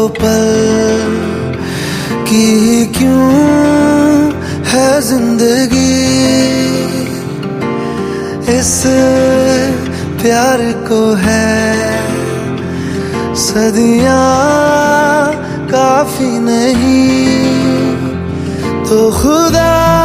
पल की क्यों है जिंदगी, इस प्यार को है सदियां काफी नहीं, तो खुदा